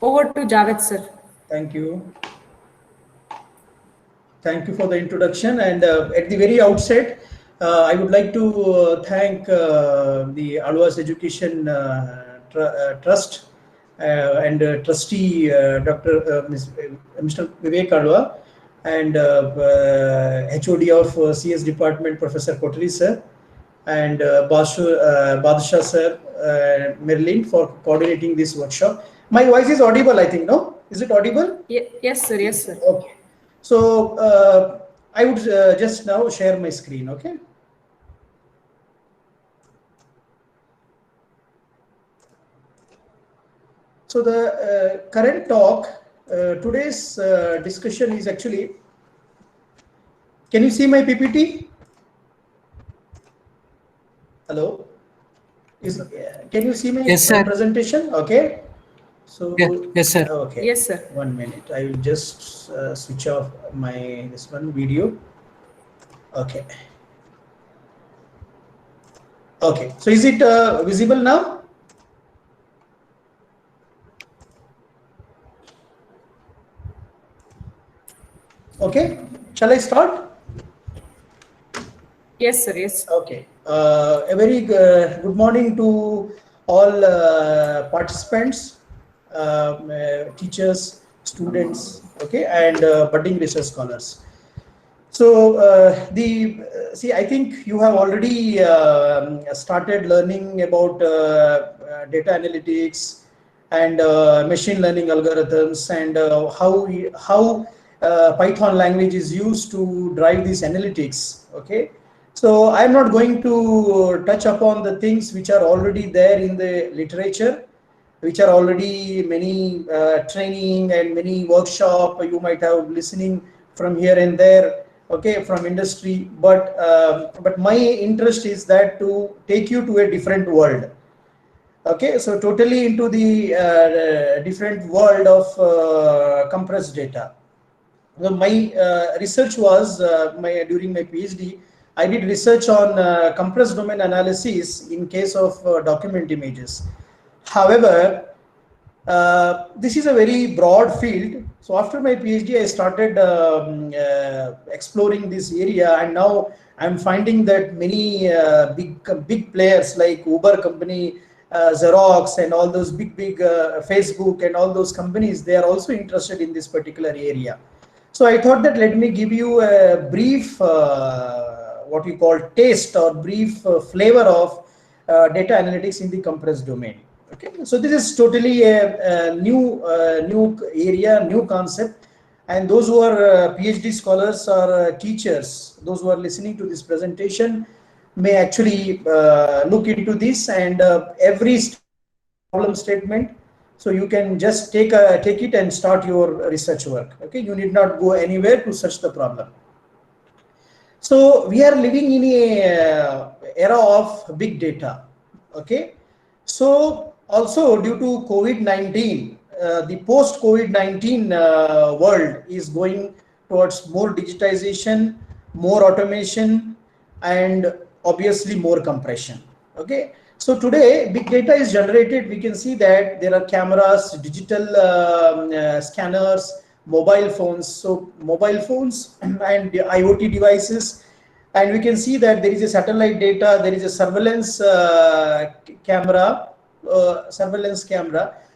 Over to Javed, sir. Thank you. Thank you for the introduction. And at the very outset, I would like to thank the Alwas Education Trust and trustee Mr. Vivek Alwa and HOD of CS Department, Professor Kotri sir, and Badshah sir, Merlin, for coordinating this workshop. My voice is audible, I think, no? Is it audible? Yes, sir. Yes, sir. Okay. So I would just now share my screen, okay? So the current talk, today's discussion is actually, can you see my PPT? Hello? Can you see my presentation? Okay. So yes, sir. Okay. Yes, sir. 1 minute. I will just switch off this one video. Okay. Okay. So is it visible now? Okay. Shall I start? Yes, sir. Yes. Okay. A very good morning to all participants, teachers, students, okay, and budding research scholars. So I think you have already started learning about data analytics and machine learning algorithms and how Python language is used to drive these analytics. Okay. So I'm not going to touch upon the things which are already there in the literature, which are already many training and many workshop you might have listening from here and there, okay, from industry. But my interest is that to take you to a different world. Okay, so totally into the different world of compressed data. Well, my research was during my PhD. I did research on compressed domain analysis in case of document images. However, this is a very broad field. So after my PhD, I started exploring this area, and now I'm finding that many big players like Uber company, Xerox, and all those big Facebook and all those companies, they are also interested in this particular area. So I thought that let me give you a brief what we call taste or brief flavor of data analytics in the compressed domain. Okay, so this is totally a new area, new concept, and those who are PhD scholars or teachers, those who are listening to this presentation, may actually look into this, and every problem statement. So you can just take it and start your research work. Okay, you need not go anywhere to search the problem. So we are living in a era of big data. Okay, so also due to COVID-19, the post-COVID-19 world is going towards more digitization, more automation, and obviously more compression. Okay, so today big data is generated. We can see that there are cameras, digital scanners, mobile phones. So mobile phones and IoT devices, and we can see that there is a satellite data, there is a surveillance camera.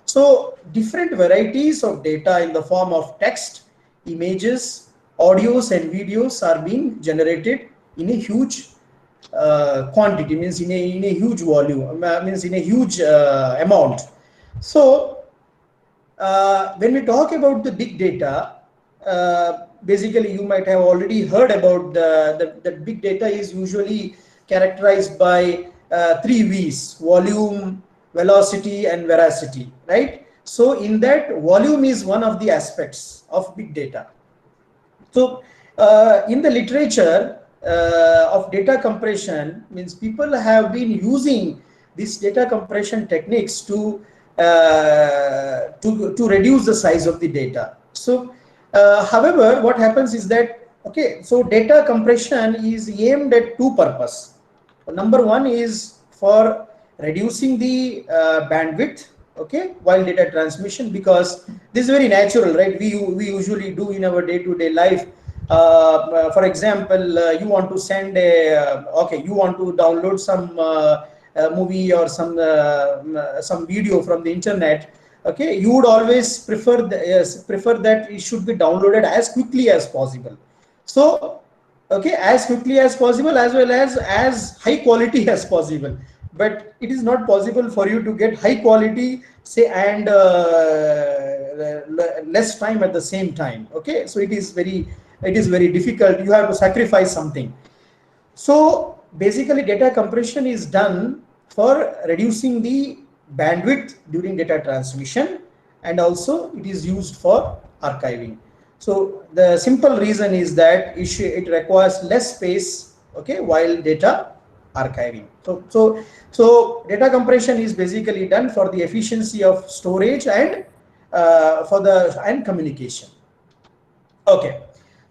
So different varieties of data in the form of text, images, audios, and videos are being generated in a huge quantity, means in a huge volume, means in a huge amount. So when we talk about the big data, basically you might have already heard about the big data is usually characterized by 3 V's: volume, velocity, and veracity, right? So in that, volume is one of the aspects of big data. So in the literature of data compression, means people have been using these data compression techniques to reduce the size of the data. So however, what happens is that, okay, so data compression is aimed at two purposes. Number one is for reducing the bandwidth, okay, while data transmission, because this is very natural, right? We usually do in our day-to-day life. For example, you want to send a okay, you want to download some movie or some video from the internet. Okay, you would always prefer that it should be downloaded as quickly as possible. So okay, as quickly as possible, as well as high quality as possible. But it is not possible for you to get high quality, say, and less time at the same time. Okay, so it is very difficult. You have to sacrifice something. So basically data compression is done for reducing the bandwidth during data transmission, and also it is used for archiving. So the simple reason is that it requires less space, okay, while data archiving. So data compression is basically done for the efficiency of storage and communication. Okay,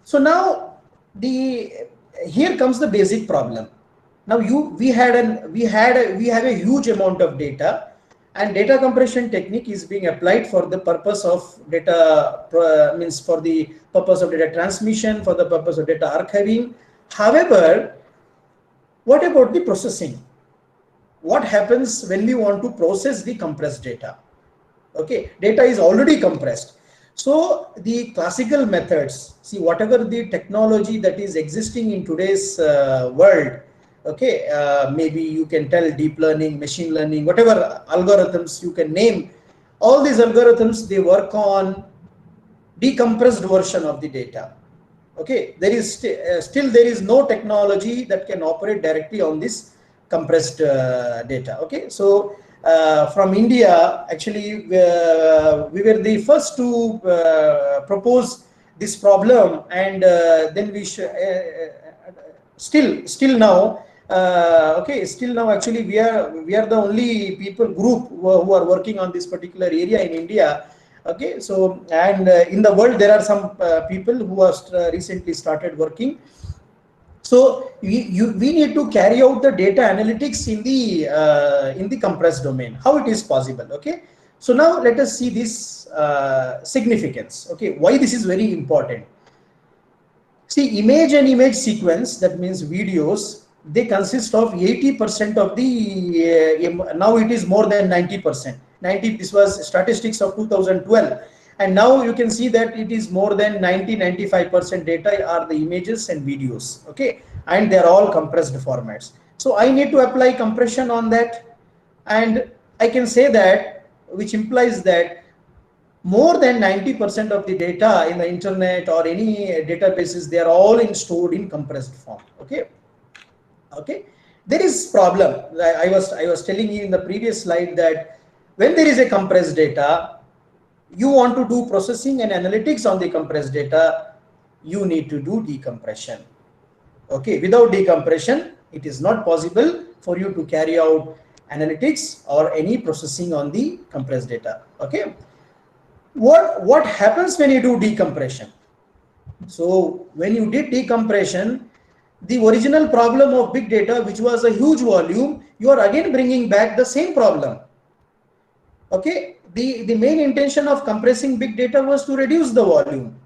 so now here comes the basic problem. Now we have a huge amount of data, and data compression technique is being applied for the purpose of for the purpose of data transmission, for the purpose of data archiving. However, what about the processing? What happens when we want to process the compressed data? Okay, data is already compressed. So the classical methods, see, whatever the technology that is existing in today's world, okay, maybe you can tell deep learning, machine learning, whatever algorithms you can name, all these algorithms, they work on decompressed version of the data. Okay, there is still there is no technology that can operate directly on this compressed data. Okay, so from India, actually, we were the first to propose this problem, and then we still now. Still now, actually, we are the only group who are working on this particular area in India. Okay, so, and in the world there are some people who have recently started working. So we need to carry out the data analytics in the compressed domain. How it is possible? Okay, so now let us see this significance. Okay, why this is very important. See, image and image sequence, that means videos, they consist of 80% of the now it is more than 90%. This was statistics of 2012, and now you can see that it is more than 95% data are the images and videos. Okay, and they are all compressed formats. So I need to apply compression on that, and I can say that, which implies that more than 90% of the data in the internet or any databases, they are all stored in compressed form. Okay, there is problem. I was telling you in the previous slide that when there is a compressed data, you want to do processing and analytics on the compressed data, you need to do decompression. Okay, without decompression, it is not possible for you to carry out analytics or any processing on the compressed data. Okay, what happens when you do decompression? So when you did decompression, the original problem of big data, which was a huge volume, you are again bringing back the same problem. Okay, the main intention of compressing big data was to reduce the volume.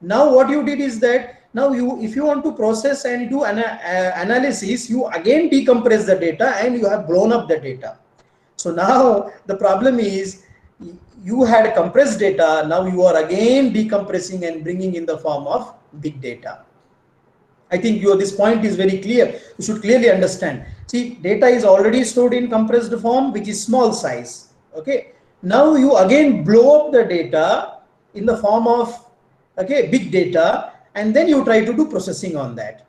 Now what you did is that now if you want to process and do analysis, you again decompress the data and you have blown up the data. So now the problem is, you had compressed data, now you are again decompressing and bringing in the form of big data. I think this point is very clear. You should clearly understand. See, data is already stored in compressed form, which is small size. Okay, now you again blow up the data in the form of big data, and then you try to do processing on that.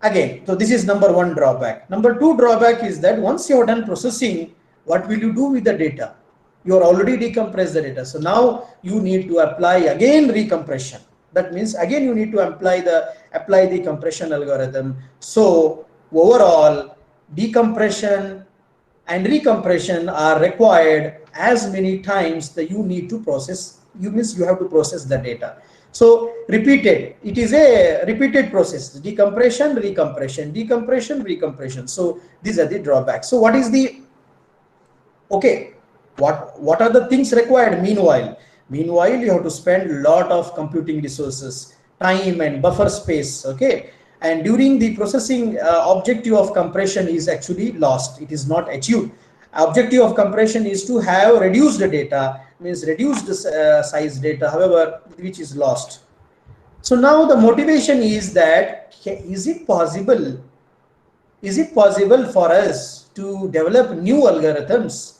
Again, so this is number one drawback. Number two drawback is that once you are done processing, what will you do with the data? You are already decompressed the data. So now you need to apply again recompression. That means again you need to apply the compression algorithm. So overall, decompression and recompression are required as many times that you need to process. You have to process the data. So it is a repeated process: decompression, recompression, decompression, recompression. So these are the drawbacks. So what is the What are the things required? Meanwhile, you have to spend a lot of computing resources, time and buffer space. Okay, and during the processing, objective of compression is actually lost. It is not achieved. Objective of compression is to have reduced data, means reduced size data, however, which is lost. So now the motivation is that, is it possible for us to develop new algorithms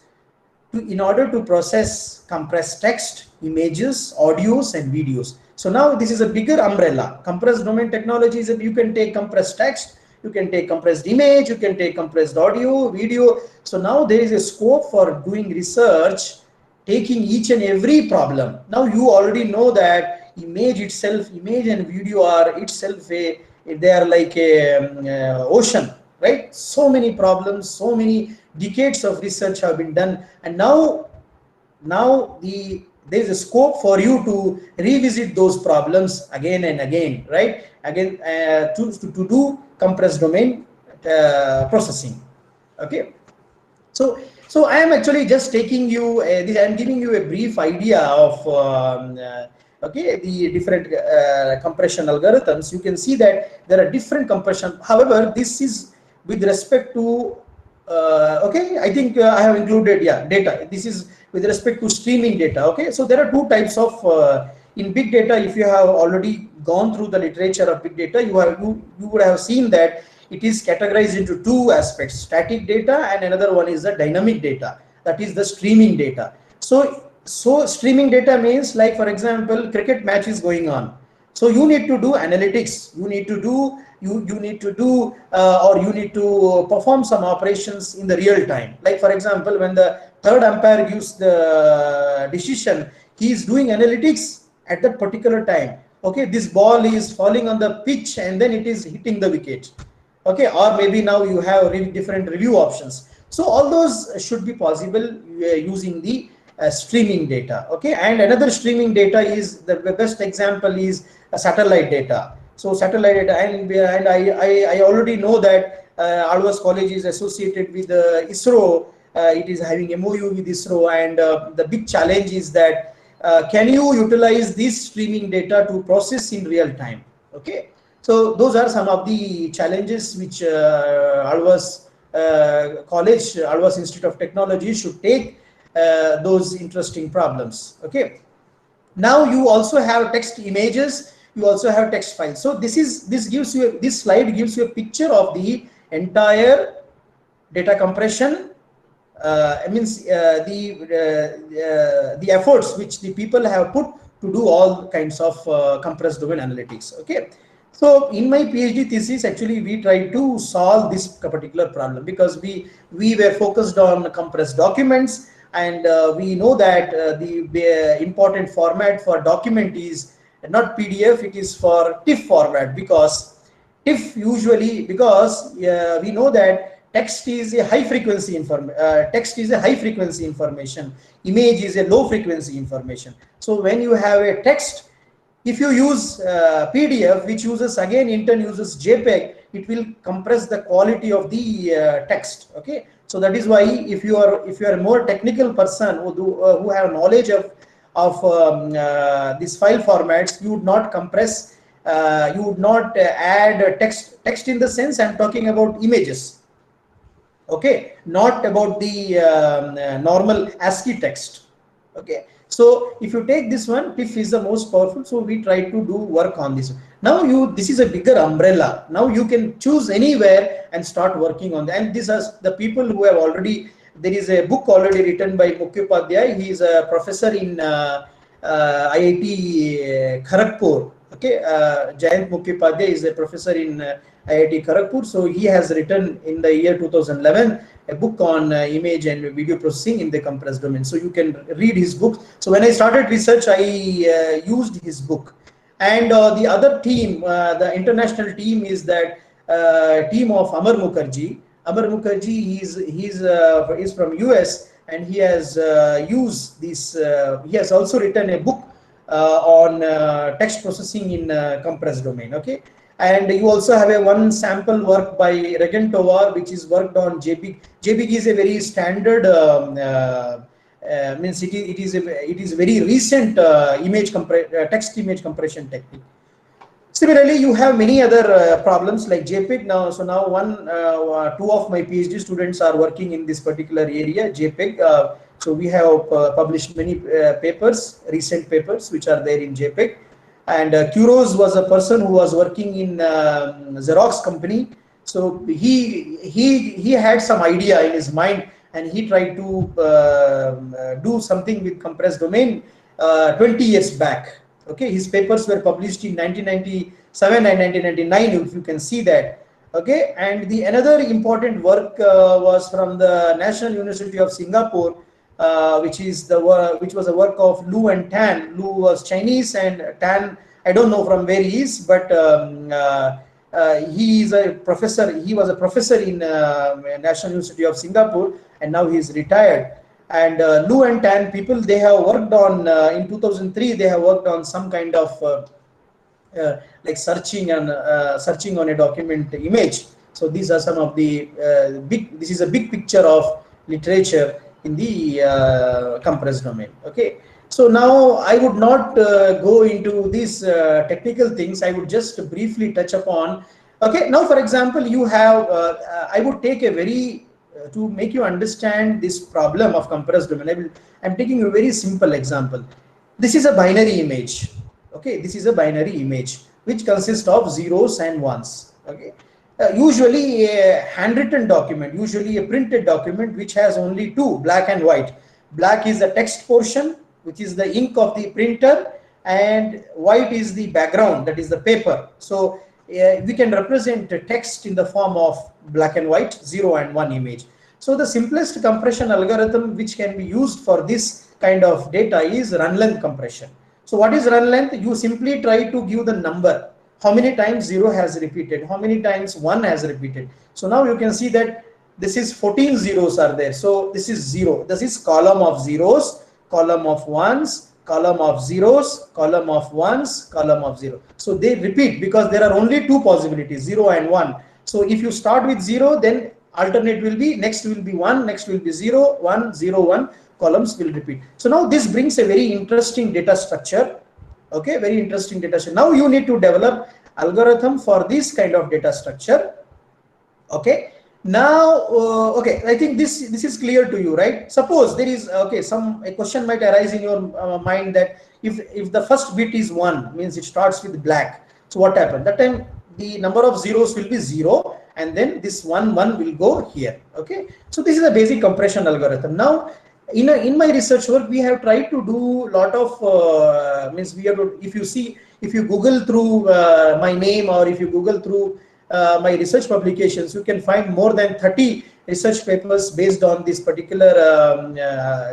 in order to process compressed text, images, audios, and videos? So now this is a bigger umbrella. Compressed domain technology is that you can take compressed text, you can take compressed image, you can take compressed audio, video. So now there is a scope for doing research, taking each and every problem. Now you already know that image and video are itself they are like a ocean, right? So many problems, so many decades of research have been done, and now there is a scope for you to revisit those problems again and again, right? Again, to do compressed domain processing. Okay, so I am actually just taking you I am giving you a brief idea of okay, the different compression algorithms. You can see that there are different compression. However, this is with respect to okay, I think I have included, yeah, data. This is with respect to streaming data. Okay, so there are two types of in big data. If you have already gone through the literature of big data, you would have seen that it is categorized into two aspects: static data, and another one is the dynamic data, that is the streaming data. So streaming data means, like, for example, cricket match is going on, so you need to do analytics, you need to do or you need to perform some operations in the real time. Like, for example, when the third umpire gives the decision, he is doing analytics at that particular time. Okay, this ball is falling on the pitch and then it is hitting the wicket. Okay, or maybe now you have different review options. So all those should be possible using the streaming data. Okay, and another streaming data is, the best example is satellite data. So satellite data, and I already know that Alwas College is associated with ISRO. It is having MOU with ISRO, and the big challenge is that can you utilize this streaming data to process in real time? Okay, so those are some of the challenges which Alwas College, Alwas Institute of Technology should take those interesting problems. Okay, now you also have text images, you also have text files. So this slide gives you a picture of the entire data compression. Means the efforts which the people have put to do all kinds of compressed domain analytics. Okay, so in my PhD thesis, actually we tried to solve this particular problem, because we were focused on compressed documents, and we know that the important format for document is not PDF, it is for TIFF format, because TIFF usually, because we know that text is a high frequency information, image is a low frequency information. So when you have a text, if you use PDF, which uses in turn uses JPEG, it will compress the quality of the text. Okay, so that is why if you are a more technical person who have knowledge of these file formats, you would not compress, you would not add text in the sense I'm talking about images. Okay, not about the normal ASCII text. Okay, so if you take this one, TIFF is the most powerful, so we try to do work on this. Now this is a bigger umbrella. Now you can choose anywhere and start working on that. And these are the people who have already, there is a book already written by Mukhopadhyay. He is a professor in IIT Kharagpur. Okay, Jayant Mukhopadhyay is a professor in IIT Kharagpur. So he has written in the year 2011 a book on image and video processing in the compressed domain. So you can read his book. So when I started research, I used his book. And the other team, the international team, is that team of Amar Mukherjee. Amar Mukherjee, he's from US, and he has used this. He has also written a book on text processing in compressed domain. Okay, and you also have one sample work by Regan Tovar, which is worked on JPEG. JPEG is a very standard means it is very recent text image compression technique. Similarly, you have many other problems like JPEG now. So now two of my PhD students are working in this particular area, JPEG. So we have published many papers, recent papers, which are there in JPEG. And Kuros was a person who was working in Xerox company. So he had some idea in his mind, and he tried to do something with compressed domain 20 years back. Okay, his papers were published in 1997 and 1999, if you can see that. Okay, and the another important work was from the National University of Singapore, which was a work of Lu and Tan. Lu was Chinese, and Tan, I don't know from where he is, but he is a professor. He was a professor in National University of Singapore, and now he is retired. And Lu and Tan people, they have worked on in 2003. They have worked on some kind of like searching on a document image. So these are some of the This is a big picture of literature in the compressed domain. Okay. So now I would not go into these technical things. I would just briefly touch upon. Okay. Now, for example, you have. I would take a very to make you understand this problem of compressed domain. I'm taking a very simple example. This is a binary image. Okay, this is a binary image which consists of zeros and ones. Okay, usually a handwritten document, usually a printed document which has only two, black and white. Black is the text portion, which is the ink of the printer, and white is the background, that is the paper. So we can represent the text in the form of black and white, 0 and 1 image. So the simplest compression algorithm which can be used for this kind of data is run length compression. So what is run length? You simply try to give the number, how many times 0 has repeated, how many times 1 has repeated. So now you can see that this is 14 zeros are there. So this is 0. This is column of zeros, column of ones, column of zeros, column of ones, column of 0. So they repeat because there are only two possibilities, 0 and 1. So if you start with 0, then alternate will be, next will be 1, next will be 0, 1, 0, 1, columns will repeat. So now this brings a very interesting data structure. Okay, very interesting data structure. Now you need to develop algorithm for this kind of data structure. Okay. Now, okay, I think this is clear to you, right? Suppose there is a question might arise in your mind that if the first bit is 1, means it starts with black. So what happened? That time the number of zeros will be 0, and then this 1 will go here. Okay, so this is a basic compression algorithm. Now, in my research work, we have tried to do a lot of if you Google through my name, or if you Google through my research publications, you can find more than 30 research papers based on this particular.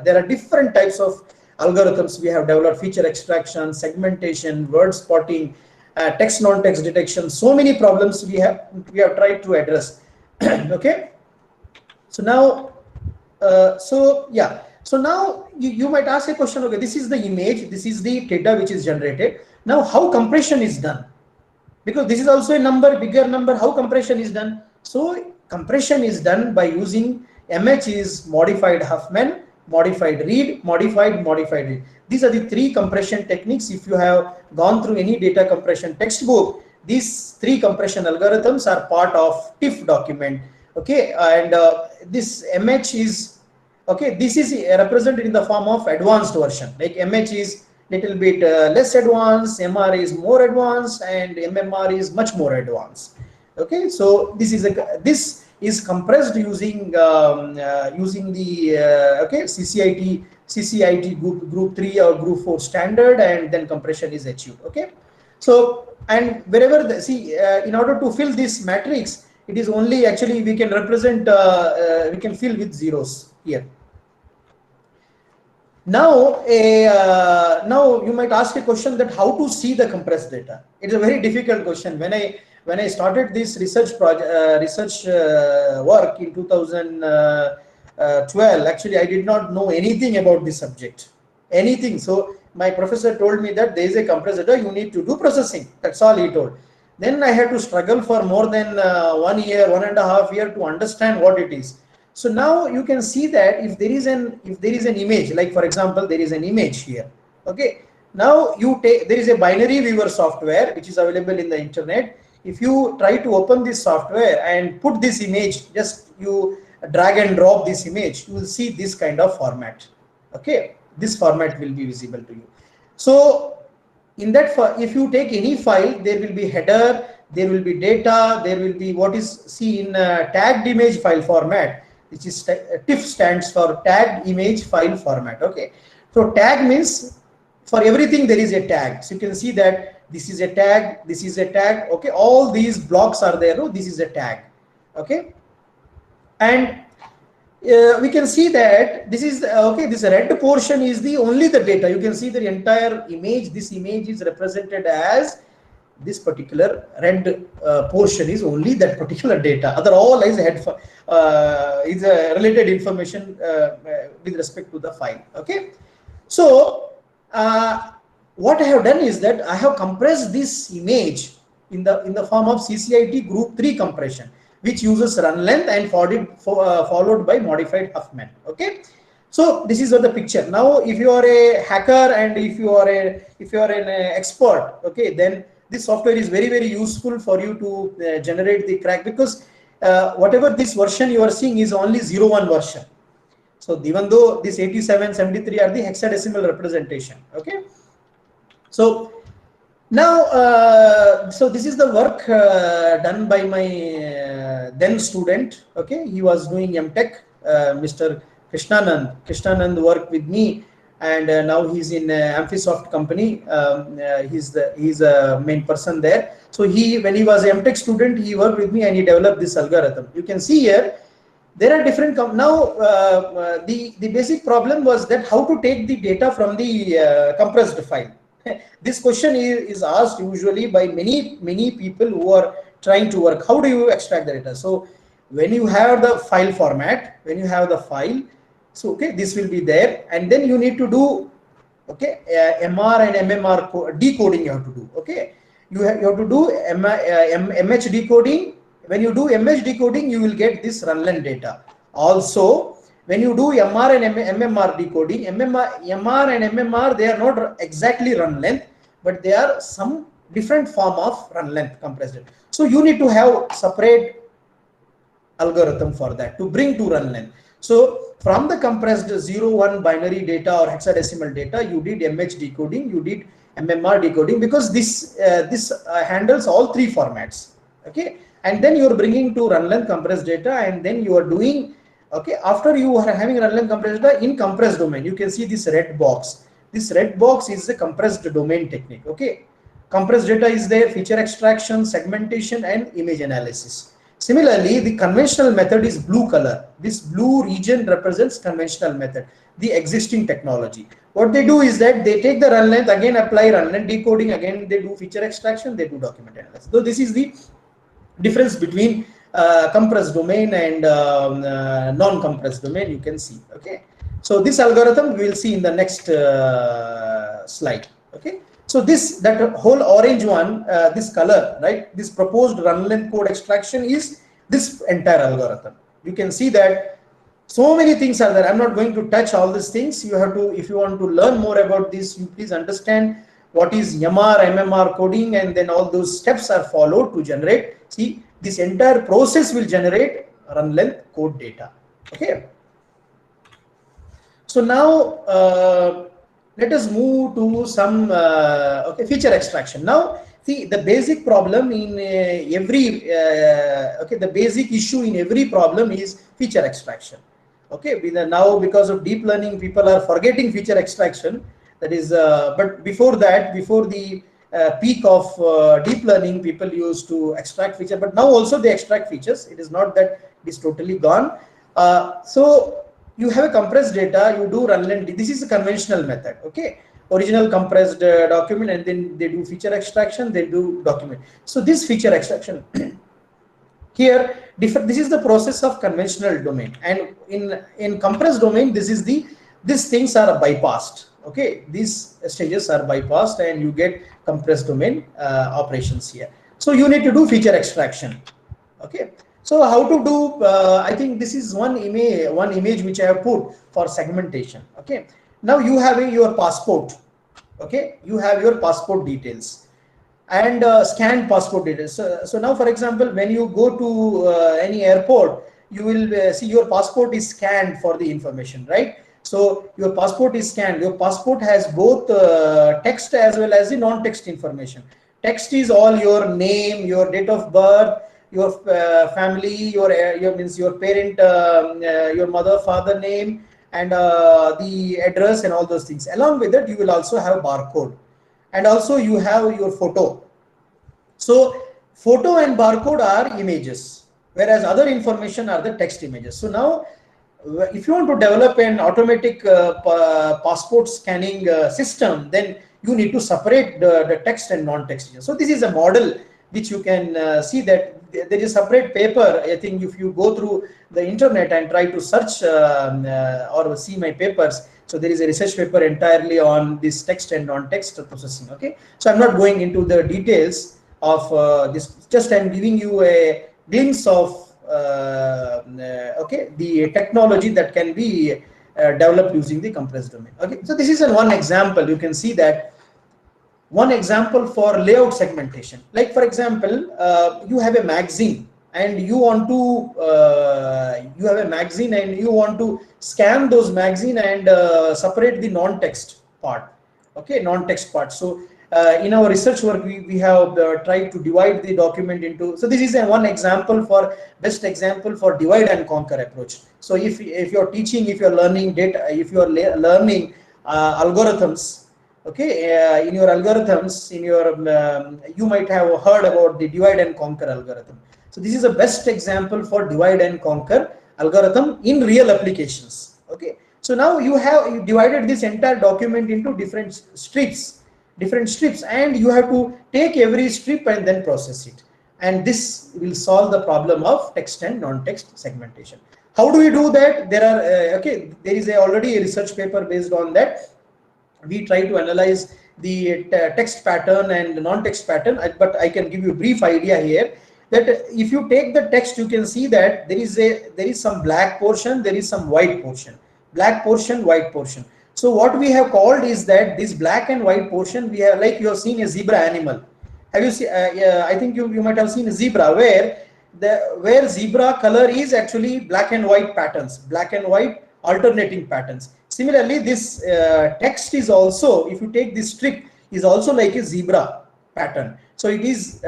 There are different types of algorithms we have developed: feature extraction, segmentation, word spotting, text non-text detection. So many problems we have tried to address. Okay, so now so now you might ask a question. Okay, this is the image, this is the data which is generated. Now how compression is done? Because this is also a number, bigger number. How compression is done? So compression is done by using MH is modified Huffman, modified Reed, modified Reed. These are the three compression techniques. If you have gone through any data compression textbook, these three compression algorithms are part of TIFF document. Okay, and this MH is, okay, this is represented in the form of advanced version. Like MH is little bit less advanced, MR is more advanced, and MMR is much more advanced. Okay, so this is compressed using using the CCIT group 3 or group 4 standard, and then compression is achieved. Okay, so and wherever in order to fill this matrix, it is only actually we can represent we can fill with zeros here. Now, now you might ask a question that how to see the compressed data. It is a very difficult question. When I started this research project, work in 2012, actually I did not know anything about this subject, anything. So my professor told me that there is a compressed data, you need to do processing. That's all he told. Then I had to struggle for more than 1 year, 1.5 years to understand what it is. So now you can see that if there is an image, like for example, there is an image here. Okay. Now you take, there is a binary viewer software which is available in the internet. If you try to open this software and put this image, just you drag and drop this image, you will see this kind of format. Okay. This format will be visible to you. So in that, if you take any file, there will be header, there will be data, there will be what is seen in tagged image file format, which is TIFF stands for tagged image file format. Okay. So tag means for everything there is a tag. So you can see that this is a tag, this is a tag. Okay. All these blocks are there. No? This is a tag. Okay. And we can see that this is okay. This red portion is the only the data. You can see the entire image. This image is represented as this particular red portion is only that particular data. Other all is related information with respect to the file. Okay. So what I have done is that I have compressed this image in the form of CCIT group 3 compression, which uses run length and followed by modified Huffman. Okay. So this is what the picture. Now, if you are a hacker and if you are an expert, okay, then this software is very, very useful for you to generate the crack, because whatever this version you are seeing is only 01 version. So even though this 87, 73 are the hexadecimal representation. Okay. So now, so this is the work done by my then student. Okay, he was doing MTech, Mr. Krishnanand. Krishnanand worked with me, and now he's in Amphisoft company. He's a main person there. So when he was an MTech student, he worked with me and he developed this algorithm. You can see here, there are different now the basic problem was that how to take the data from the compressed file. This question is asked usually by many people who are trying to work. How do you extract the data? So when you have the file format, when you have the file, so okay, this will be there, and then you need to do okay MR and MMR decoding. You have to do okay. You have to do MH decoding. When you do MH decoding, you will get this run length data. Also, when you do MR and MMR decoding, MR and MMR, they are not exactly run length, but they are some different form of run length compressed. So you need to have separate algorithm for that to bring to run length. So from the compressed 01 binary data or hexadecimal data, you did MH decoding, you did MMR decoding, because this handles all 3 formats. Okay, and then you are bringing to run length compressed data, and then you are doing. Okay, after you are having run length compressed data in compressed domain, you can see this red box. This red box is the compressed domain technique. Okay, compressed data is there, feature extraction, segmentation, and image analysis. Similarly, the conventional method is blue color. This blue region represents conventional method, the existing technology. What they do is that they take the run length, again apply run length decoding, again they do feature extraction, they do document analysis. So this is the difference between compressed domain and non-compressed domain, you can see. Okay, so this algorithm we will see in the next slide. Okay, so that whole orange one, this color, right, this proposed run length code extraction is this entire algorithm. You can see that so many things are there. I'm not going to touch all these things. You have to, if you want to learn more about this, you please understand what is MR, MMR coding, and then all those steps are followed to generate. See, this entire process will generate run length code data. Okay. So now let us move to some okay, feature extraction. Now, see, the basic problem in every okay, the basic issue in every problem is feature extraction. Okay, now because of deep learning, people are forgetting feature extraction. That is, but before that, before the peak of deep learning, people used to extract feature, but now also they extract features. It is not that it is totally gone. So you have a compressed data, you do run length. This is a conventional method. Okay, original compressed document, and then they do feature extraction, they do document. So this feature extraction here, this is the process of conventional domain, and in compressed domain, these things are bypassed. Okay, these stages are bypassed, and you get compressed domain operations here. So you need to do feature extraction. Okay, So how to do, I think this is one image which I have put for segmentation. Okay, now you have your passport. Okay, you have your passport details and scanned passport details. So now, for example, when you go to any airport, you will see your passport is scanned for the information, right? So your passport is scanned. Your passport has both text as well as the non-text information. Text is all your name, your date of birth, your family, your means your parent, your mother, father name, and the address and all those things. Along with that, you will also have barcode, and also you have your photo. So photo and barcode are images, whereas other information are the text images. So now, if you want to develop an automatic passport scanning system, then you need to separate the text and non-text. So this is a model which you can see that there is a separate paper. I think if you go through the internet and try to search or see my papers, so there is a research paper entirely on this text and non-text processing. Okay, so I'm not going into the details of this. Just I'm giving you a glimpse of okay, the technology that can be developed using the compressed domain. Okay, so this is one example. You can see that one example for layout segmentation. Like for example, you have a magazine and you want to scan those magazine and separate the non-text part. Okay, non-text part. So in our research work, we have tried to divide the document into. So this is one example for best example for divide and conquer approach. So if you're teaching, if you're learning data, if you're learning algorithms. Okay, in your algorithms, you might have heard about the divide and conquer algorithm. So this is a best example for divide and conquer algorithm in real applications. Okay, so now you divided this entire document into different strips, and you have to take every strip and then process it. And this will solve the problem of text and non-text segmentation. How do we do that? There are there is already a research paper based on that. We try to analyze the text pattern and non-text pattern, but I can give you a brief idea here that if you take the text, you can see that there is some black portion, there is some white portion, black portion, white portion. So what we have called is that this black and white portion, we have, like you have seen a zebra animal. Have you seen? I think you might have seen a zebra where zebra color is actually black and white patterns, black and white alternating patterns. Similarly, this text is also, if you take this strip, is also like a zebra pattern. So it is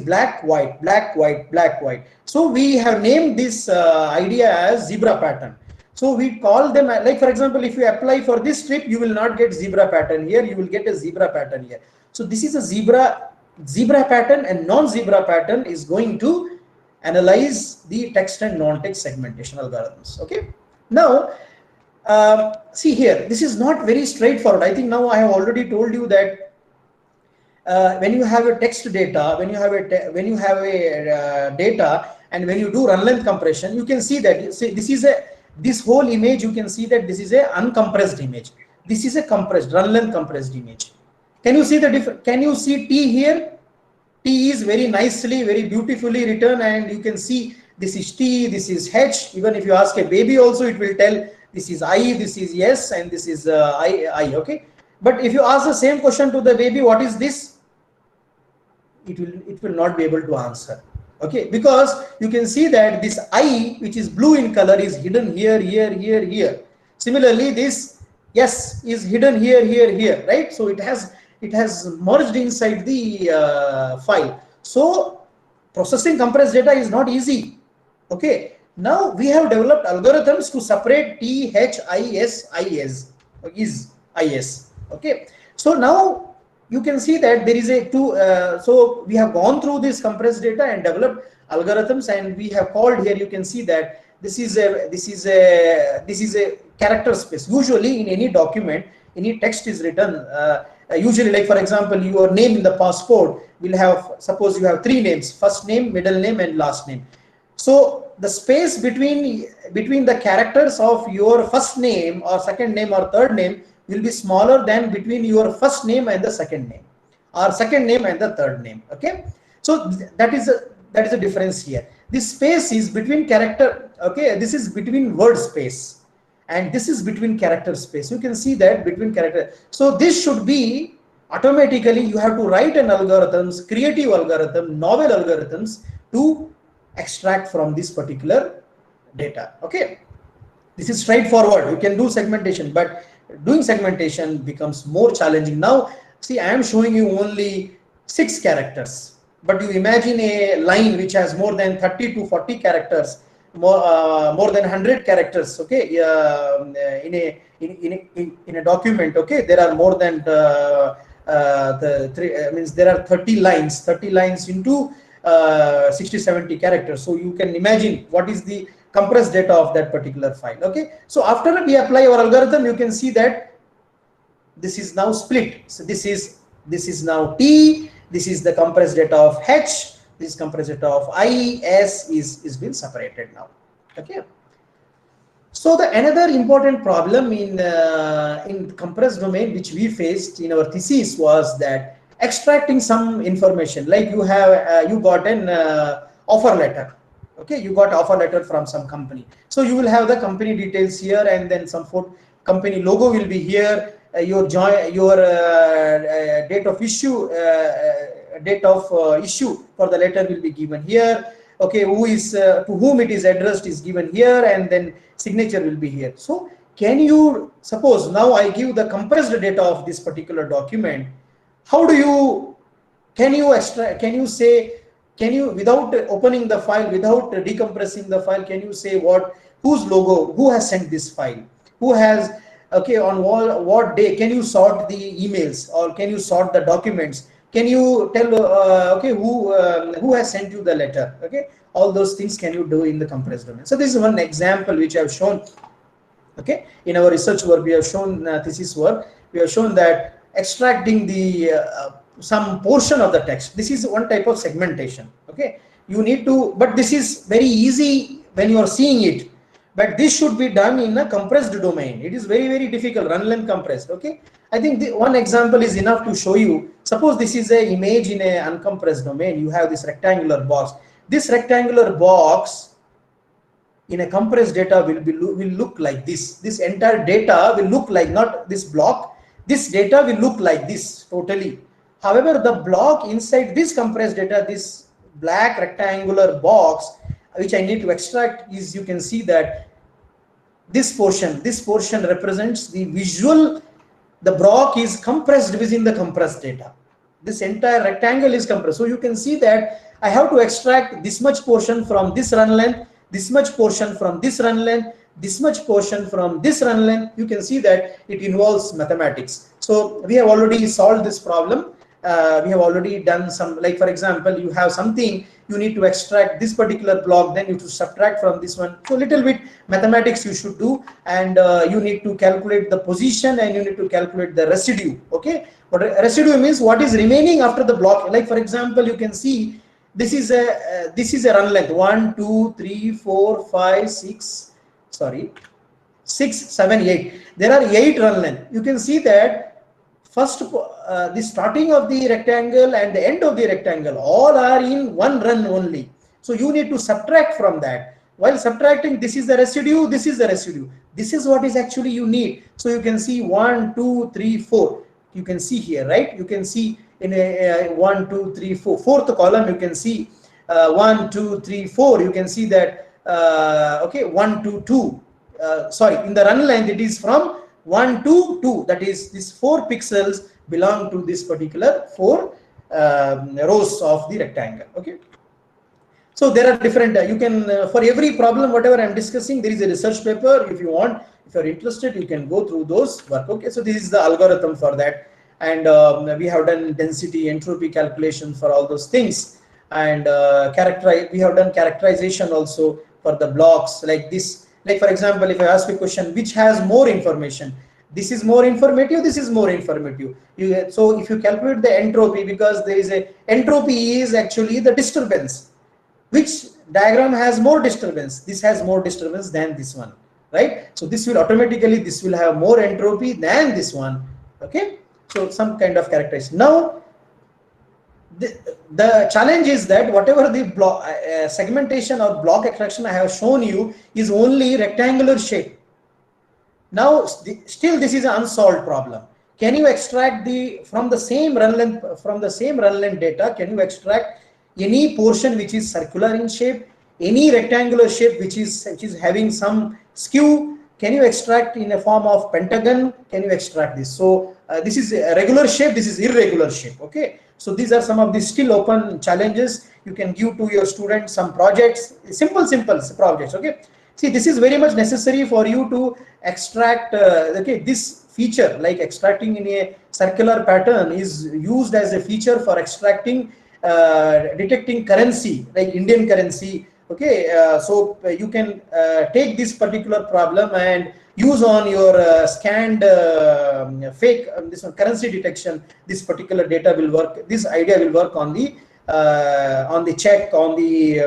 black, white, black, white, black, white. So we have named this idea as zebra pattern. So we call them, like for example, if you apply for this strip, you will not get zebra pattern here, you will get a zebra pattern here. So this is a zebra pattern, and non-zebra pattern is going to analyze the text and non-text segmentation algorithms. Okay, now see here, this is not very straightforward. I think now I have already told you that when you have a text data, when you have a data, and when you do run length compression, you can see that this whole image. You can see that this is a uncompressed image. This is a compressed run length compressed image. Can you see the difference? Can you see T here? T is very nicely, very beautifully written, and you can see this is T, this is H. Even if you ask a baby, also it will tell. This is I, this is yes, and this is I, okay. But if you ask the same question to the baby, what is this? It will not be able to answer. Okay, because you can see that this I, which is blue in color, is hidden here, here, here, here. Similarly, this yes is hidden here, here, here, right? So it has merged inside the file. So processing compressed data is not easy. Okay. Now we have developed algorithms to separate T, H, I, S, I, S. Okay. So now you can see that there is so we have gone through this compressed data and developed algorithms, and we have called here. You can see that this is a character space. Usually in any document, any text is written. Usually, like for example, your name in the passport will have, suppose you have 3 names: first name, middle name, and last name. So the space between the characters of your first name or second name or third name will be smaller than between your first name and the second name, or second name and the third name. Okay, so that is That is the difference here. This space is between character, okay, this is between word space, and this is between character space. You can see that between character. So this should be automatically, you have to write an algorithms, creative algorithm, novel algorithms to extract from this particular data. Okay, this is straightforward. You can do segmentation, but doing segmentation becomes more challenging. Now see, I am showing you only 6 characters, but you imagine a line which has more than 30 to 40 characters, more than 100 characters. Okay, in a document. Okay, there are more than means there are 30 lines into 60-70 characters. So you can imagine what is the compressed data of that particular file. Okay, so after we apply our algorithm, you can see that this is now split. So this is now T, this is the compressed data of H, this is compressed data of I, S is been separated now. Okay, so the another important problem in compressed domain which we faced in our thesis was that extracting some information, like you have you got an offer letter. Okay, you got offer letter from some company, so you will have the company details here, and then some company logo will be here. Your date of issue for the letter will be given here. Okay, who is to whom it is addressed is given here, and then signature will be here. So can you suppose now I give the compressed data of this particular document? How do you can you say, can you, without opening the file, without decompressing the file, can you say whose logo, who has sent this file, who has, okay, on what day? Can you sort the emails, or can you sort the documents? Can you tell okay, who has sent you the letter? Okay, all those things can you do in the compressed domain. So this is one example which I have shown. Okay, in our research work we have shown, thesis work, we have shown that extracting the some portion of the text, this is one type of segmentation. Okay, you need to, but this is very easy when you are seeing it, but this should be done in a compressed domain. It is very difficult, run length compressed. Okay, I think one example is enough to show you. Suppose this is an image in a uncompressed domain. You have this rectangular box. This rectangular box in a compressed data will look like this. This entire data will look like, not this block, this data will look like this totally. However, the block inside this compressed data, this black rectangular box which I need to extract, is, you can see that this portion represents the visual, the block is compressed within the compressed data. This entire rectangle is compressed. So you can see that I have to extract this much portion from this run length, this much portion from this run length, this much portion from this run length. You can see that it involves mathematics. So we have already solved this problem. We have already done some, like for example, you have something, you need to extract this particular block, then you have to subtract from this one. So little bit mathematics you should do, and you need to calculate the position, and you need to calculate the residue. Okay, what residue means, what is remaining after the block. Like for example, you can see this is a run length 1 2 3 4 5 6 sorry 6 7 8. There are 8 run length. You can see that first the starting of the rectangle and the end of the rectangle all are in one run only. So you need to subtract from that. While subtracting, this is the residue, this is the residue. This is what is actually you need. So you can see 1 2 3 4. You can see here, right? You can see in a 1 2 3 4 fourth column, you can see 1 2 3 4. You can see that okay, 1 2 2. Sorry, in the run length it is from 1 to 2, that is these 4 pixels belong to this particular 4 rows of the rectangle. Okay, so there are different you can for every problem whatever I'm discussing, there is a research paper. If you want, if you're interested, you can go through those work. Okay, so this is the algorithm for that, and we have done density, entropy calculation for all those things, and we have done characterization also for the blocks like this. Like for example, if I ask a question which has more information, this is more informative, this is more informative. So if you calculate the entropy, because there is a entropy is actually the disturbance. Which diagram has more disturbance? This has more disturbance than this one, right? So this will automatically, this will have more entropy than this one. Okay, so some kind of characterization. Now the challenge is that whatever the block segmentation or block extraction I have shown you is only rectangular shape. Now still this is an unsolved problem. Can you extract from the same run length data, can you extract any portion which is circular in shape, any rectangular shape which is having some skew? Can you extract in a form of pentagon? Can you extract this? So this is a regular shape, this is irregular shape. Okay, so these are some of the still open challenges. You can give to your students some projects, simple projects. Okay, see, this is very much necessary for you to extract. Okay, this feature like extracting in a circular pattern is used as a feature for extracting detecting currency like Indian currency. Okay, so you can take this particular problem and use on your scanned fake this one currency detection. This particular data will work. This idea will work on the check, on the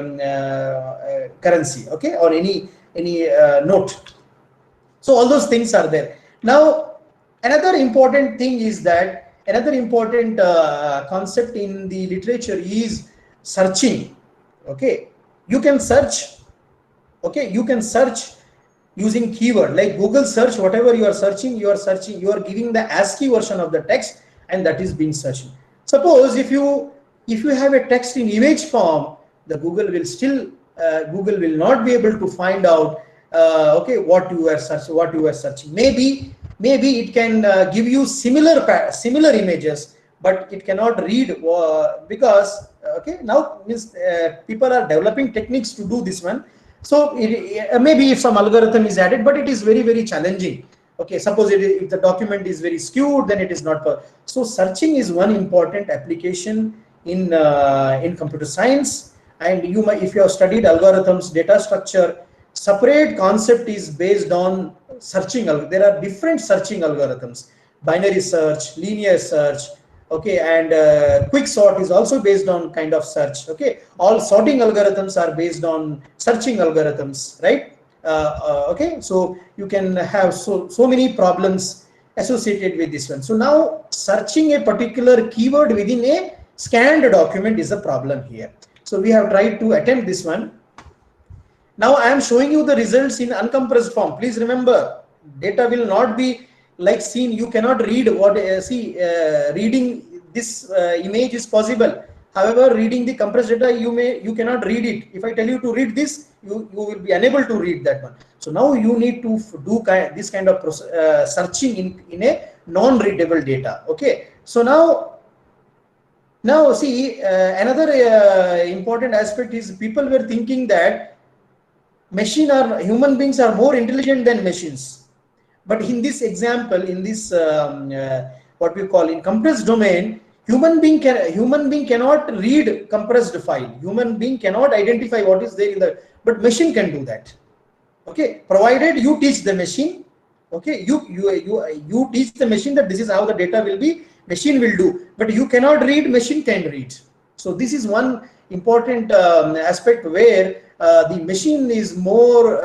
currency. Okay, or any note. So all those things are there. Now another important thing is that another important concept in the literature is searching. Okay, you can search. Okay, you can search using keyword like Google search. Whatever you are searching, you are giving the ASCII version of the text, and that is being searched. Suppose if you have a text in image form, the Google will not be able to find out okay, what you are searching. Maybe it can give you similar images, but it cannot read because okay, now means people are developing techniques to do this one. So maybe if some algorithm is added, but it is very challenging. Okay, suppose if the document is very skewed, then it is not. So searching is one important application in computer science. And if you have studied algorithms, data structure, separate concept is based on searching. There are different searching algorithms: binary search, linear search. Okay, and quick sort is also based on kind of search. Okay, all sorting algorithms are based on searching algorithms, right? Okay, so you can have so many problems associated with this one. So now searching a particular keyword within a scanned document is a problem here. So we have tried to attempt this one. Now I am showing you the results in uncompressed form. Please remember, data will not be like seen. You cannot read what reading this image is possible. However, reading the compressed data, you cannot read it. If I tell you to read this, you will be unable to read that one. So now you need to do this kind of searching in a non-readable data. Okay. So now see, another important aspect is people were thinking that human beings are more intelligent than machines. But in this example, in this what we call in compressed domain, human being cannot read compressed file. Human being cannot identify what is there but machine can do that. Okay, provided you teach the machine. Okay, you teach the machine that this is how the data will be. Machine will do, but you cannot read. Machine can read. So this is one important aspect where the machine is more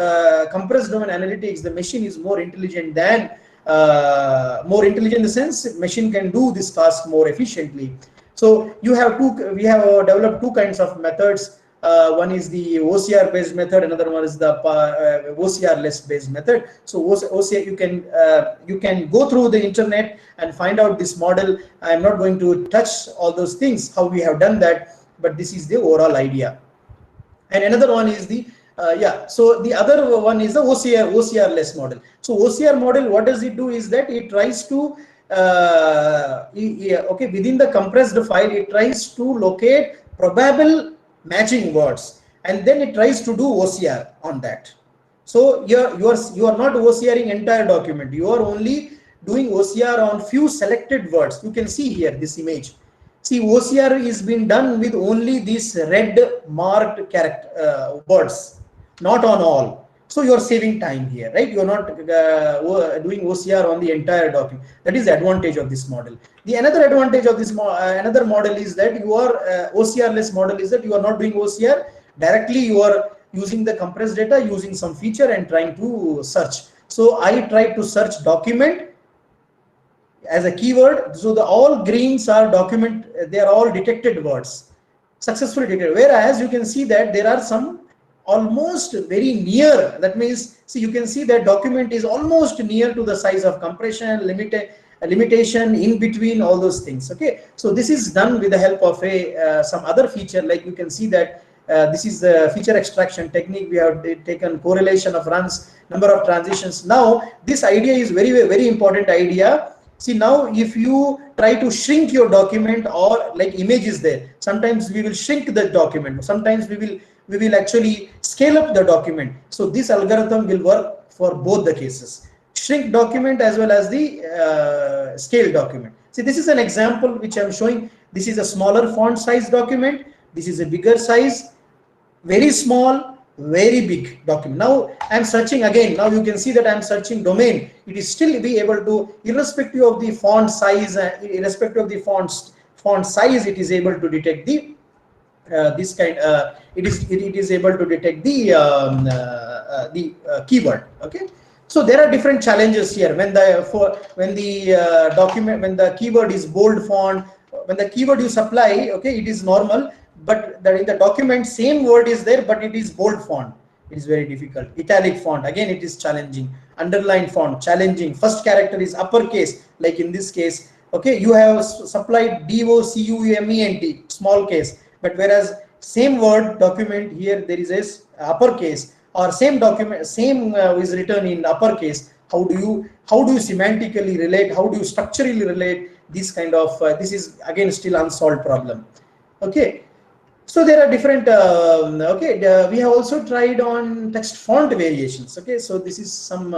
compressed domain analytics. The machine is more intelligent than in the sense machine can do this task more efficiently. So we have developed two kinds of methods. One is the OCR based method, another one is the OCR less based method. So OCR, you can go through the internet and find out this model. I am not going to touch all those things how we have done that, but this is the overall idea. And another one is the so the other one is the OCR less model. So OCR model, what does it do is that it tries to okay, within the compressed file, it tries to locate probable matching words, and then it tries to do OCR on that. So you are not OCRing entire document. You are only doing OCR on few selected words. You can see here this image. See, OCR is being done with only these red marked character words, not on all. So you are saving time here, right? You are not doing OCR on the entire document. That is the advantage of this model. The another advantage of this another model is that OCR less model is that you are not doing OCR directly. You are using the compressed data, using some feature and trying to search. So I tried to search document as a keyword. So the all greens are document, they are all detected words, successfully detected. Whereas you can see that there are some almost very near. That means, see, you can see that document is almost near to the size of compression, limitation, in between, all those things. Okay, so this is done with the help of a some other feature. Like you can see that this is the feature extraction technique. We have taken correlation of runs, number of transitions. Now this idea is very important idea. See, now if you try to shrink your document, or like image is there, sometimes we will shrink the document, sometimes we will actually scale up the document. So this algorithm will work for both the cases, shrink document as well as the scale document. See, this is an example which I'm showing. This is a smaller font size document, this is a bigger size, very small, very big document. Now I'm searching again. Now you can see that I'm searching domain. It is still be able to, irrespective of the font size, irrespective of the font size, it is able to detect the this kind. It is able to detect the keyword. Okay. So there are different challenges here. When the document, when the keyword is bold font, when the keyword you supply, okay, it is normal. But in the document, same word is there, but it is bold font. It is very difficult. Italic font, again, it is challenging. Underline font, challenging. First character is uppercase, like in this case. Okay, you have supplied DOCUMENT, small case. But whereas same word document here, there is a uppercase, or same document, same is written in uppercase. How do you semantically relate? How do you structurally relate? This kind of this is again still unsolved problem. Okay. So there are different, we have also tried on text font variations. Okay, so this is some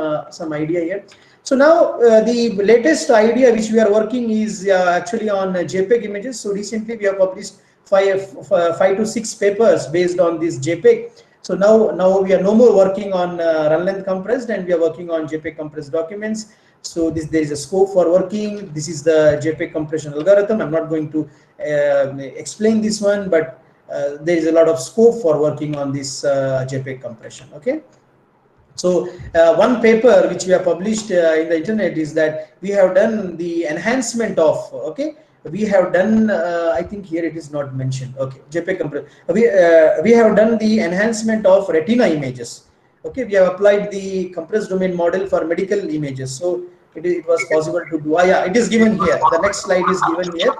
idea here. So now the latest idea which we are working is actually on JPEG images. So recently we have published five to six papers based on this JPEG. So now we are no more working on run length compressed, and we are working on JPEG compressed documents. So there is a scope for working. This is the JPEG compression algorithm. I'm not going to explain this one, but there is a lot of scope for working on this JPEG compression. Okay. So one paper which we have published in the internet is that we have done the enhancement of, okay, we have done, I think here it is not mentioned. Okay, JPEG compression. We have done the enhancement of retina images. Okay, we have applied the compressed domain model for medical images. So it was possible to do. Yeah, it is given here. The next slide is given here.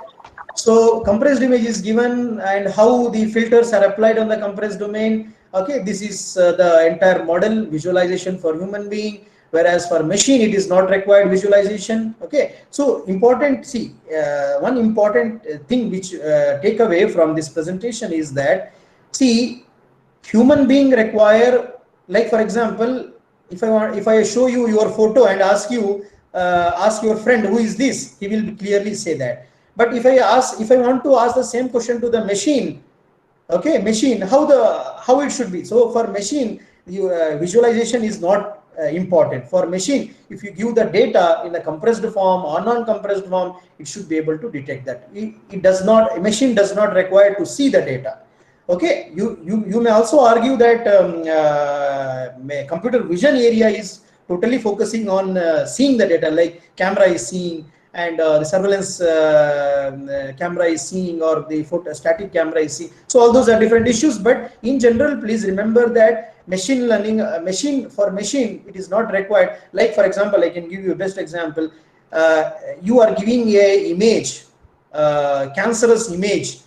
So compressed image is given, and how the filters are applied on the compressed domain. Okay, this is the entire model visualization for human being, whereas for machine it is not required visualization. Okay, so important, see, one important thing which take away from this presentation is that, see, human being require, like for example, if I show you your photo and ask you, ask your friend who is this, he will clearly say that. But if I want to ask the same question to the machine, okay, machine, how it should be. So for machine, visualization is not important. For machine, if you give the data in a compressed form or non-compressed form, it should be able to detect that. It does not, a machine does not require to see the data. Okay, you may also argue that computer vision area is totally focusing on seeing the data, like camera is seeing, and the surveillance camera is seeing, or the static camera is seeing. So all those are different issues, but in general, please remember that machine learning, for machine, it is not required. Like for example, I can give you a best example. You are giving a image, cancerous image,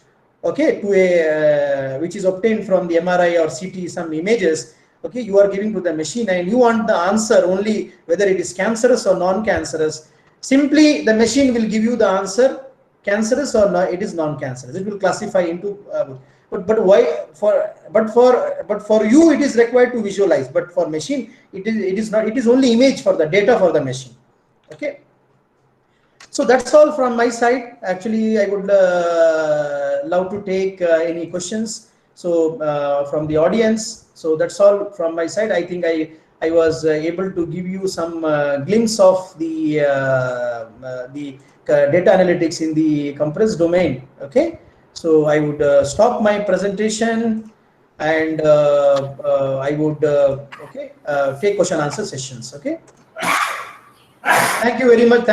okay, to a which is obtained from the MRI or CT, some images. Okay, you are giving to the machine, and you want the answer only whether it is cancerous or non-cancerous. Simply, the machine will give you the answer, cancerous or not, it is non-cancerous. It will classify into. But why for you it is required to visualize, but for machine it is not. It is only image for the data for the machine. Okay. So that's all from my side. Actually, I would love to take any questions. So from the audience. So that's all from my side. I think I was able to give you some glimpse of the data analytics in the compressed domain. Okay, so I would stop my presentation, and I would take question answer sessions. Okay, thank you very much.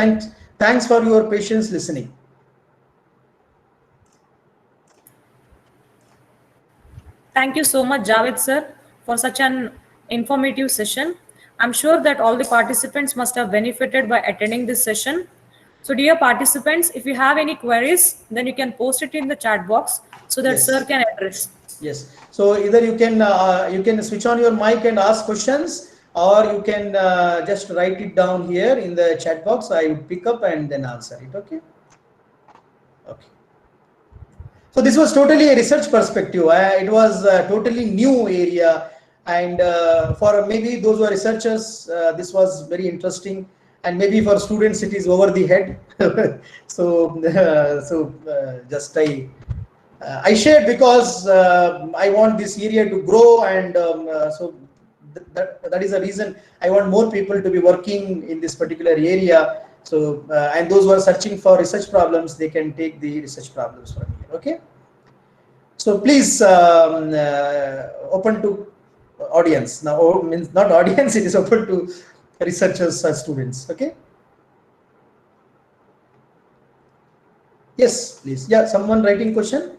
Thanks for your patience listening. Thank you so much, Javed sir, for such an informative session. I'm sure that all the participants must have benefited by attending this session. So, dear participants, if you have any queries, then you can post it in the chat box so that Yes. sir can address. Yes. So either you can switch on your mic and ask questions, or you can just write it down here in the chat box. I will pick up and then answer it. Okay. Okay. So this was totally a research perspective. It was a totally new area, and for maybe those who are researchers, this was very interesting, and maybe for students it is over the head. So just I shared because I want this area to grow, and so that is the reason I want more people to be working in this particular area. So and those who are searching for research problems, they can take the research problems from here. Okay. So please open to audience now. Means not audience; it is open to researchers or students. Okay. Yes, please. Yeah, someone writing question.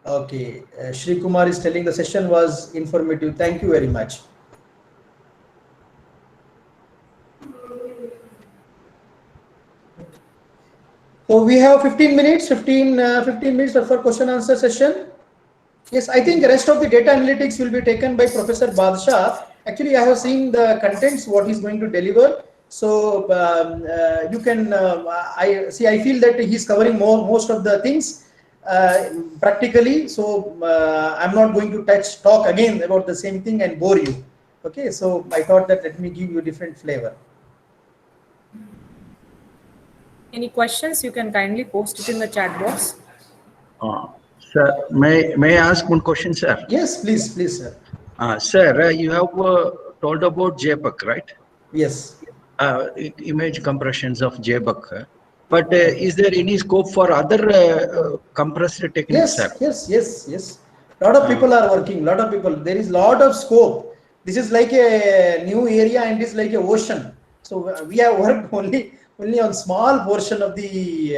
Okay, Shri Kumar is telling the session was informative. Thank you very much. So we have 15 minutes, 15 minutes for question answer session. Yes, I think the rest of the data analytics will be taken by Professor Badshah. Actually, I have seen the contents, what he's going to deliver. So you can, I feel that he's covering most of the things practically. So I'm not going to talk again about the same thing and bore you. Okay, so I thought that let me give you a different flavor. Any questions, you can kindly post it in the chat box. Sir, may I ask one question, sir? Yes, please, sir. Sir, you have told about JPEG, right? Yes. Image compressions of JPEG. But is there any scope for other compressed techniques, sir? Yes. Lot of people are working. Lot of people. There is lot of scope. This is like a new area, and it's like a ocean. So we have worked only on small portion of the.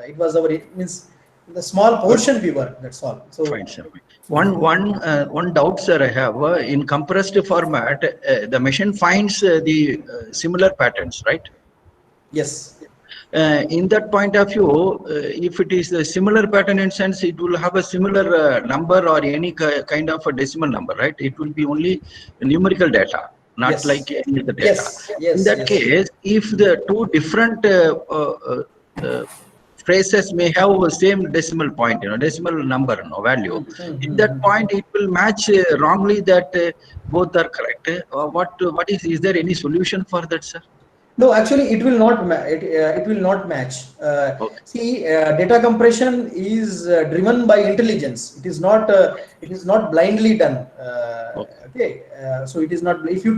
It was our means the small portion we work. That's all. So fine, sir. One doubt, sir, I have in compressed format, the machine finds the similar patterns, right? Yes. In that point of view, if it is a similar pattern in sense, it will have a similar number or any kind of a decimal number, right? It will be only numerical data, not like any other data. In that case, if the two different phrases may have the same decimal point, decimal number, value. In that point, it will match wrongly that both are correct. What is there any solution for that, sir? No, actually, it will not. It will not match. Okay. See, data compression is driven by intelligence. It is not. It is not blindly done. Okay. So it is not. If you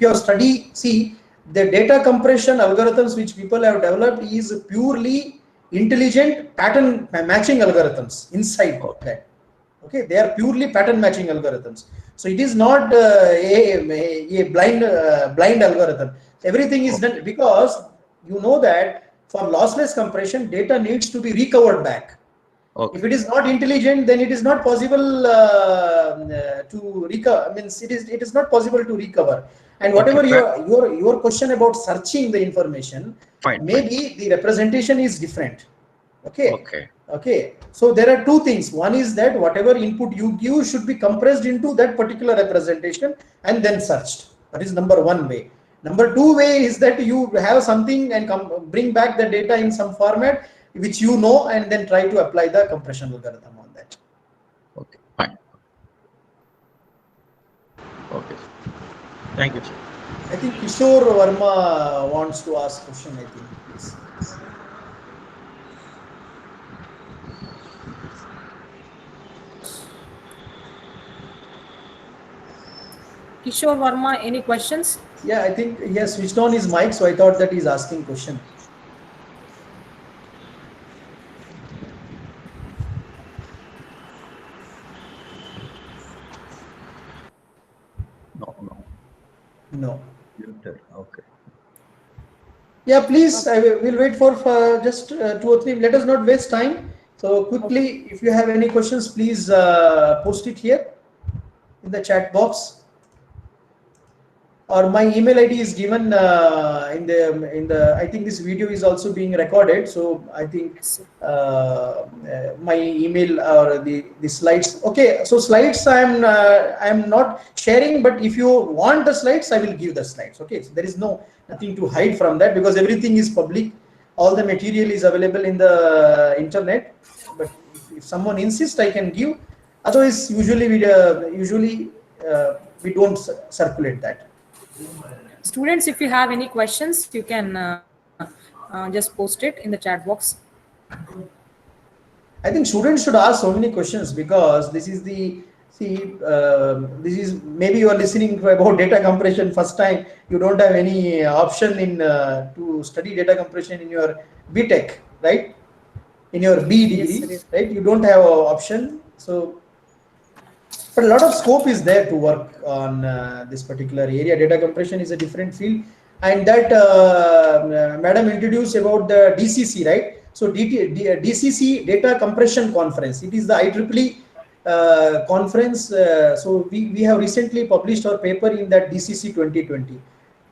have study, see the data compression algorithms which people have developed is purely intelligent pattern matching algorithms inside that. Okay, they are purely pattern matching algorithms. So it is not a blind algorithm. Everything is done because you know that for lossless compression, data needs to be recovered back. Okay. If it is not intelligent, then it is not possible to recover. Means it is not possible to recover. And whatever your question about searching the information, maybe the representation is different. Okay. So there are two things. One is that whatever input you give should be compressed into that particular representation and then searched. That is number one way. Number two way is that you have something and bring back the data in some format which you know, and then try to apply the compression algorithm on that. Okay, fine. Okay. Thank you, sir. I think Kishore Verma wants to ask a question, I think. Please. Kishore Verma, any questions? Yeah, I think he has switched on his mic, so I thought that he's asking question. No. No. Okay. Yeah, please, we'll wait for just 2 or 3. Let us not waste time. So quickly, if you have any questions, please post it here in the chat box. Or my email ID is given in the. I think this video is also being recorded, so I think my email or the slides. Okay, so slides I'm not sharing, but if you want the slides, I will give the slides. Okay, so there is nothing to hide from that because everything is public. All the material is available in the internet. But if someone insists, I can give. Otherwise, usually we don't circulate that. Students, if you have any questions, you can just post it in the chat box. I think students should ask so many questions because this is maybe you are listening about data compression first time. You don't have any option in to study data compression in your BTech, right? In your B degree, Yes, right? You don't have an option. So, but a lot of scope is there to work on this particular area. Data compression is a different field, and that madam introduced about the DCC, right? So DCC Data Compression Conference. It is the IEEE conference. So we have recently published our paper in that DCC 2020,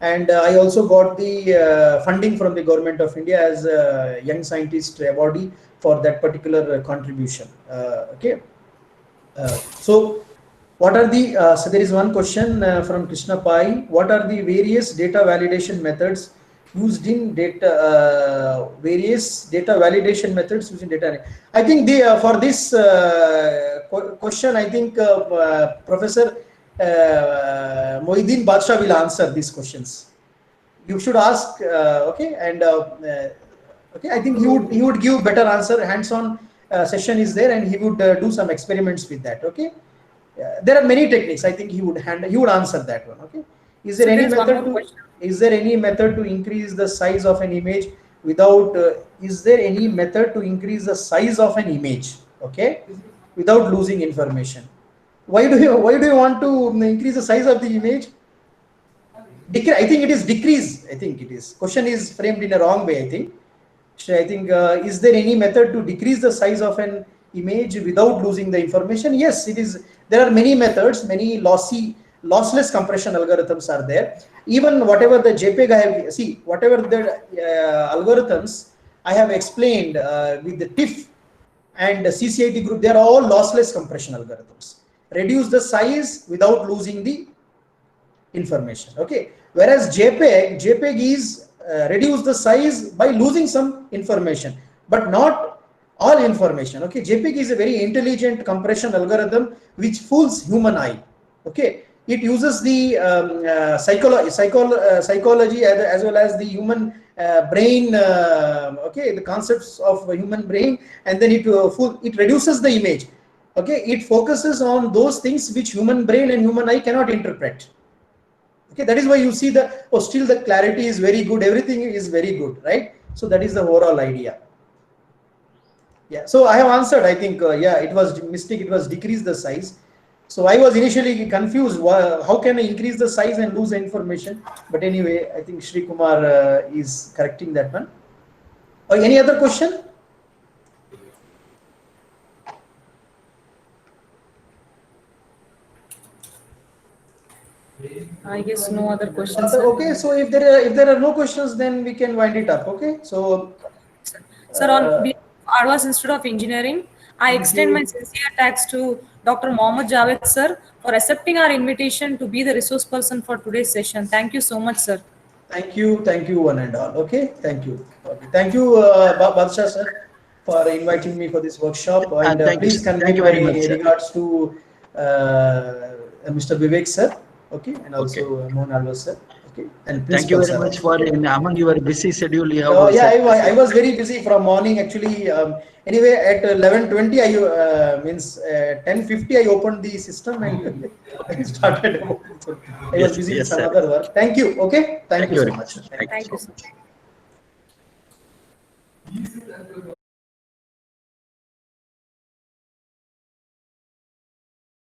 and I also got the funding from the government of India as a young scientist awardee for that particular contribution. Okay. So what are the, so there is one question from Krishna Pai. What are the various data validation methods used in various data validation methods using data? I think for this question, I think Professor Mohiddin Badshah will answer these questions. You should ask, okay, and okay, I think he would give better answer. Hands-on session is there, and he would do some experiments with that. Okay, there are many techniques. I think he would answer that one. Okay, is there any method to increase the size of an image without? Is there any method to increase the size of an image? Okay, without losing information. Why do you want to increase the size of the image? I think it is decrease. I think it is. Question is framed in a wrong way. I think. Is there any method to decrease the size of an image without losing the information? Yes, it is. There are many methods, many lossless compression algorithms are there. Even whatever the JPEG whatever the algorithms I have explained with the TIFF and the CCIT group, they are all lossless compression algorithms. Reduce the size without losing the information. Okay. Whereas JPEG is reduce the size by losing some information, but not all information. Okay, JPEG is a very intelligent compression algorithm which fools human eye. Okay, it uses the psychology as well as the human brain. Okay, the concepts of human brain, and then it reduces the image. Okay, it focuses on those things which human brain and human eye cannot interpret. Okay, that is why you see that still the clarity is very good, everything is very good, right? So that is the overall idea. Yeah, so I have answered. I think yeah, it was mistake. It was decrease the size. So I was initially confused. How can I increase the size and lose the information? But anyway, I think Shri Kumar is correcting that one. Any other question? I guess no other questions. Okay, so if there are no questions, then we can wind it up. Okay, so sir, on behalf of Advas Institute of Engineering, I extend my sincere thanks to Dr. Mohammad Javed sir for accepting our invitation to be the resource person for today's session. Thank you so much, sir. Thank you, one and all. Okay, thank you. Okay. Thank you, Badshah sir, for inviting me for this workshop. And please convey my regards to Mr. Vivek sir. Okay, and also Mohan Alwas sir. Okay, and thank you very much for among your busy schedule. You have I was very busy from morning actually. Anyway, at 11:20, I means 10:50, I opened the system and I started. I was busy with some other work. Thank you. Okay, thank you so much. Thank you so much.